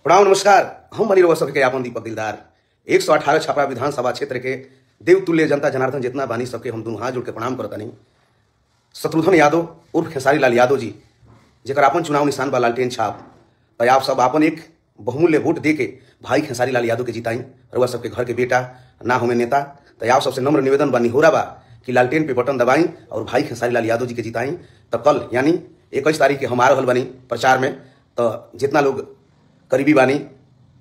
प्रणाम नमस्कार। हम मनी रउआ सबके आपन दीपक दिलदार 118 छपरा विधानसभा क्षेत्र के देवतुल्य जनता जनार्दन जितना बानी सबके हम दोनों हाथ जोड़ के प्रणाम करतानी। शत्रुघ्न यादव उर्फ खेसारी लाल यादव जी जेकर आपन चुनाव निशान बा लालटेन छाप, तो आप सब आपन एक बहुमूल्य वोट दे के भाई खेसारी लाल यादव के जिताई। रउआ सबके घर के बेटा ना हमें नेता, तो आप सबसे नम्र निवेदन बा, निहोरा बा कि लालटेन पे बटन दबाई और भाई खेसारी लाल यादव जी के जिताई। तो कल यानी 21 तारीख के हम आ रहल बनी प्रचार में, तो जितना लोग करीबी बानी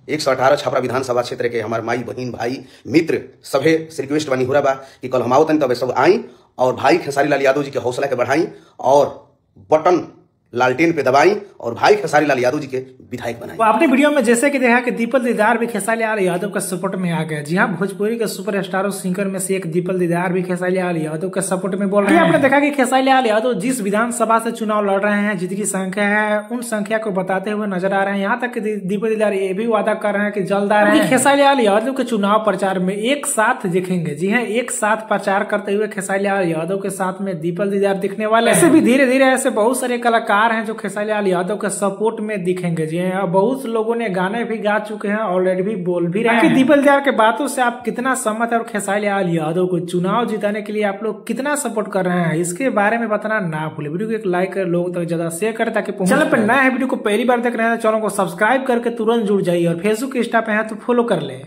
118 छपरा विधानसभा क्षेत्र के हमारे माई बहन भाई मित्र सभे से रिक्वेस्ट बानी हो रहा बा कि कल हम आवतन तब सब आई और भाई खेसारी लाल यादव जी के हौसला के बढ़ाई और बटन लालटेन पे दबाई और भाई खेसारी लाल यादव जी के विधायक बनाई। तो आपने वीडियो में जैसे कि देखा कि दीपक दिलदार भी खेसारी लाल यादव के सपोर्ट में आ गए। जी हाँ, भोजपुरी के सुपर स्टार सिंगर में से एक दीपक दिलदार भी खेसारी लाल यादव के सपोर्ट में बोल रहे हैं। आपने देखा कि खेसारी लाल यादव जिस विधानसभा से चुनाव लड़ रहे हैं, जितनी संख्या है उन संख्या को बताते हुए नजर आ रहे हैं। यहाँ तक दीपक दिलदार ये भी वादा कर रहे हैं कि जल्द आ रहे हैं खेसारी लाल यादव के चुनाव प्रचार में एक साथ दिखेंगे। जी हाँ, एक साथ प्रचार करते हुए खेसारी लाल यादव के साथ में दीपक दिलदार दिखने वाले। ऐसे भी धीरे धीरे ऐसे बहुत सारे कलाकार हैं जो खेसारी लाल यादव के सपोर्ट में दिखेंगे। जी हाँ, बहुत लोगों ने गाने भी गा चुके हैं, ऑलरेडी भी बोल भी रहे हैं। दीपक दिलदार के बातों से आप कितना सहमत है और खेसारी लाल यादव को चुनाव जिताने के लिए आप लोग कितना सपोर्ट कर रहे हैं, इसके बारे में बताना ना भूले। वीडियो को एक लाइक कर, लोगों तक ज्यादा शेयर करें ताकि चैनल पर नया है, वीडियो को पहली बार देख रहे हैं तो चैनल को सब्सक्राइब करके तुरंत जुड़ जाइए और फेसबुक इंस्टा पे है तो फॉलो कर ले।